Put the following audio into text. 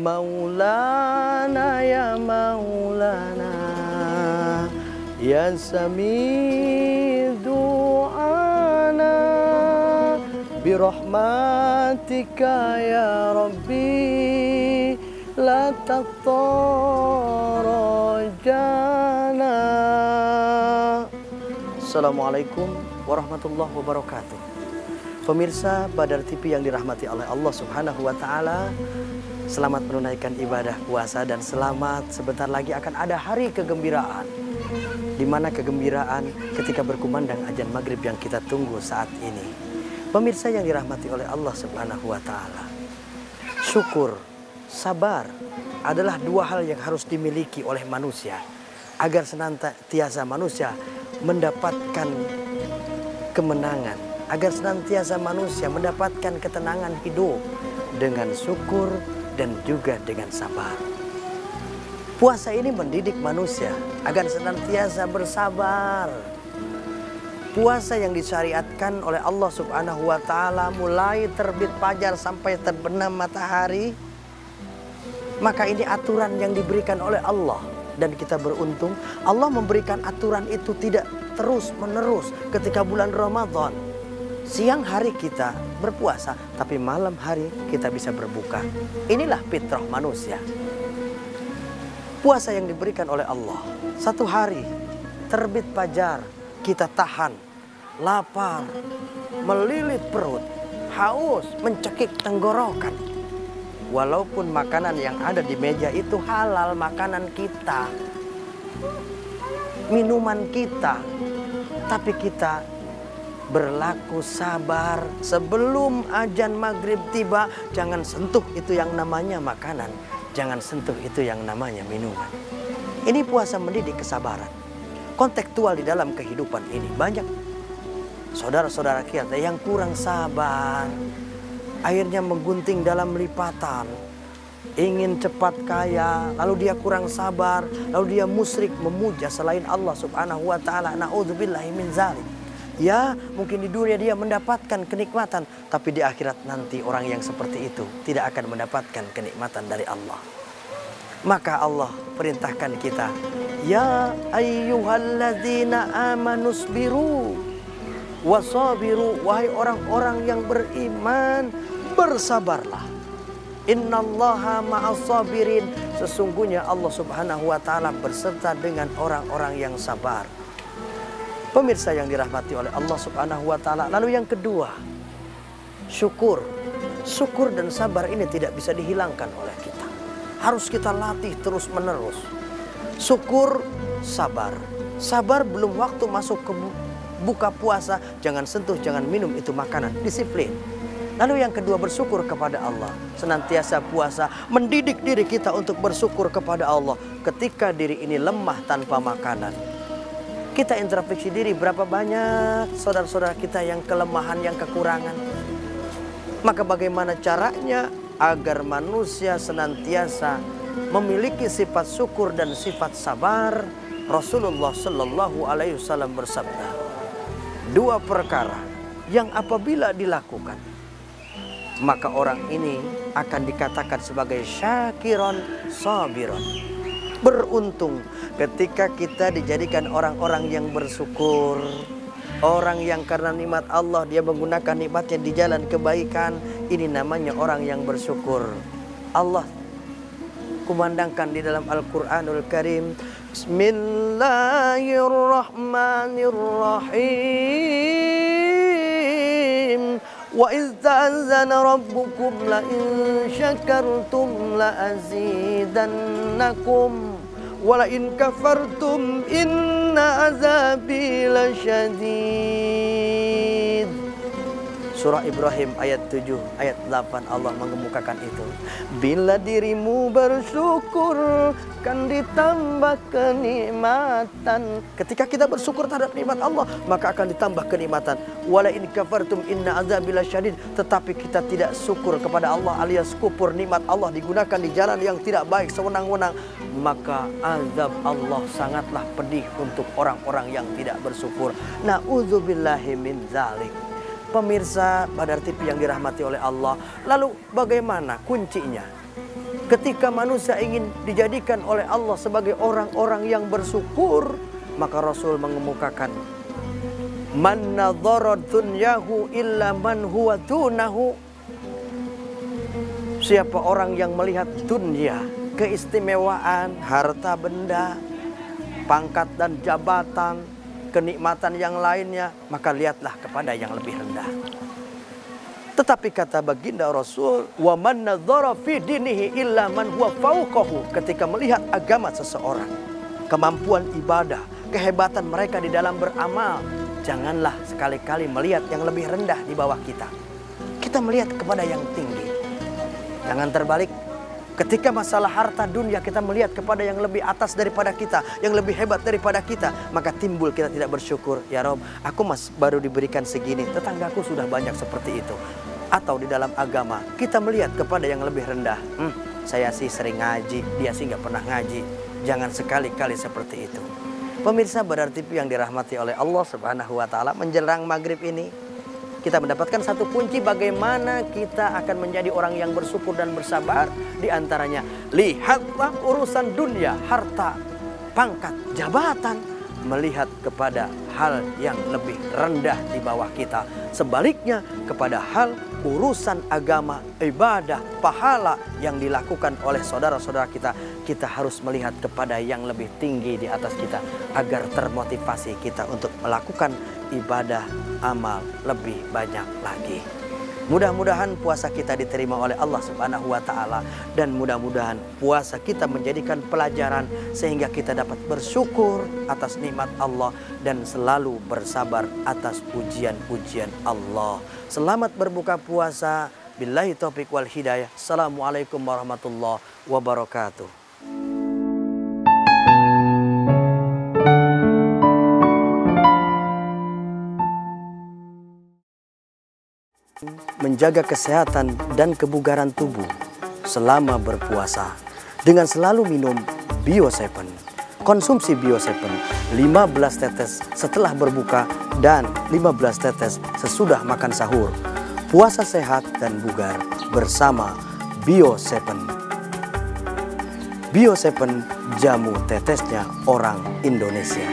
Maulana ya Maulana ya Sami du'ana birahmatika ya Rabbi la tatarajana. Assalamualaikum warahmatullahi wabarakatuh. Pemirsa Badar TV yang dirahmati oleh Allah Subhanahu wa taala, selamat menunaikan ibadah puasa dan selamat sebentar lagi akan ada hari kegembiraan. Di mana kegembiraan ketika berkumandang azan maghrib yang kita tunggu saat ini. Pemirsa yang dirahmati oleh Allah Subhanahu wa taala. Syukur, sabar adalah dua hal yang harus dimiliki oleh manusia agar senantiasa manusia mendapatkan kemenangan, agar senantiasa manusia mendapatkan ketenangan hidup dengan syukur dan juga dengan sabar. Puasa ini mendidik manusia agar senantiasa bersabar. Puasa yang disyariatkan oleh Allah Subhanahu wa taala mulai terbit fajar sampai terbenam matahari, maka ini aturan yang diberikan oleh Allah. Dan kita beruntung Allah memberikan aturan itu tidak terus menerus ketika bulan Ramadan. Siang hari kita berpuasa, tapi malam hari kita bisa berbuka. Inilah fitrah manusia. Puasa yang diberikan oleh Allah. Satu hari terbit fajar, kita tahan, lapar, melilit perut, haus, mencekik tenggorokan. Walaupun makanan yang ada di meja itu halal, makanan kita, minuman kita, tapi kita berlaku sabar. Sebelum azan maghrib tiba, jangan sentuh itu yang namanya makanan, jangan sentuh itu yang namanya minuman. Ini puasa mendidik kesabaran. Kontekstual di dalam kehidupan ini banyak saudara-saudara kita yang kurang sabar, akhirnya menggunting dalam lipatan, ingin cepat kaya, lalu dia kurang sabar, lalu dia musyrik memuja selain Allah Subhanahu wa taala. Na'udzubillahi min dzalik. Ya, mungkin di dunia dia mendapatkan kenikmatan, tapi di akhirat nanti orang yang seperti itu tidak akan mendapatkan kenikmatan dari Allah. Maka Allah perintahkan kita, ya ayyuhalladzina amanusbiru wasabiru, wahai orang-orang yang beriman, bersabarlah. Innallaha ma'as sabirin, sesungguhnya Allah Subhanahu wa taala berserta dengan orang-orang yang sabar. Pemirsa yang dirahmati oleh Allah Subhanahu wa taala. Lalu yang kedua, syukur. Syukur dan sabar ini tidak bisa dihilangkan oleh kita. Harus kita latih terus-menerus. Syukur, sabar. Sabar belum waktu masuk ke buka puasa, jangan sentuh, jangan minum itu makanan, disiplin. Lalu yang kedua, bersyukur kepada Allah. Senantiasa puasa mendidik diri kita untuk bersyukur kepada Allah ketika diri ini lemah tanpa makanan. Kita introspeksi diri, berapa banyak saudara-saudara kita yang kelemahan, yang kekurangan. Maka bagaimana caranya agar manusia senantiasa memiliki sifat syukur dan sifat sabar? Rasulullah Shallallahu Alaihi Wasallam bersabda, dua perkara yang apabila dilakukan, maka orang ini akan dikatakan sebagai syakiron sabiron. Beruntung ketika kita dijadikan orang-orang yang bersyukur. Orang yang karena nikmat Allah dia menggunakan nikmatnya di jalan kebaikan. Ini namanya orang yang bersyukur. Allah kumandangkan di dalam Al-Quranul Karim, Bismillahirrahmanirrahim. Wa iz ta'azzana rabbukum la in syakartum la azidannakum wa la in kafartum inna azabi lasyadid. Surah Ibrahim ayat 7, ayat 8 Allah mengemukakan itu. Bila dirimu bersyukur kan ditambah kenikmatan. Ketika kita bersyukur terhadap nikmat Allah, maka akan ditambah kenikmatan. Wala in kafartum inna azabil syadid. Tetapi kita tidak syukur kepada Allah alias kufur nikmat Allah digunakan di jalan yang tidak baik sewenang-wenang, maka azab Allah sangatlah pedih untuk orang-orang yang tidak bersyukur. Na'udzubillahi min dzalik. Pemirsa Badar TV yang dirahmati oleh Allah, lalu bagaimana kuncinya? Ketika manusia ingin dijadikan oleh Allah sebagai orang-orang yang bersyukur, maka Rasul mengemukakan, man nadhara dunyahu illa man huwa dunahu. Siapa orang yang melihat dunia, keistimewaan, harta benda, pangkat dan jabatan, kenikmatan yang lainnya, maka lihatlah kepada yang lebih rendah. Tetapi kata baginda Rasul, wa man nadzara fi dinihi illa man huwa fawqahu. Ketika melihat agama seseorang, kemampuan ibadah, kehebatan mereka di dalam beramal, janganlah sekali-kali melihat yang lebih rendah di bawah kita. Kita melihat kepada yang tinggi. Jangan terbalik. Ketika masalah harta dunia, kita melihat kepada yang lebih atas daripada kita, yang lebih hebat daripada kita, maka timbul kita tidak bersyukur. Ya Rob, aku baru diberikan segini, tetanggaku sudah banyak seperti itu. Atau di dalam agama, kita melihat kepada yang lebih rendah. Saya sih sering ngaji, dia sih nggak pernah ngaji. Jangan sekali-kali seperti itu. Pemirsa Badar TV yang dirahmati oleh Allah Subhanahu wa Ta'ala, menjelang maghrib ini, kita mendapatkan satu kunci bagaimana kita akan menjadi orang yang bersyukur dan bersabar. Di antaranya, lihatlah urusan dunia, harta, pangkat, jabatan, melihat kepada hal yang lebih rendah di bawah kita. Sebaliknya, kepada hal urusan agama, ibadah, pahala yang dilakukan oleh saudara-saudara kita, kita harus melihat kepada yang lebih tinggi di atas kita, agar termotivasi kita untuk melakukan ibadah, amal lebih banyak lagi. Mudah-mudahan puasa kita diterima oleh Allah Subhanahu wa Ta'ala, dan mudah-mudahan puasa kita menjadikan pelajaran sehingga kita dapat bersyukur atas nikmat Allah dan selalu bersabar atas ujian-ujian Allah. Selamat berbuka puasa. Billahi taufiq wal hidayah. Assalamualaikum warahmatullahi wabarakatuh. Menjaga kesehatan dan kebugaran tubuh selama berpuasa dengan selalu minum Bio7. Konsumsi Bio7 15 tetes setelah berbuka dan 15 tetes sesudah makan sahur. Puasa sehat dan bugar bersama Bio7. Bio7, jamu tetesnya orang Indonesia.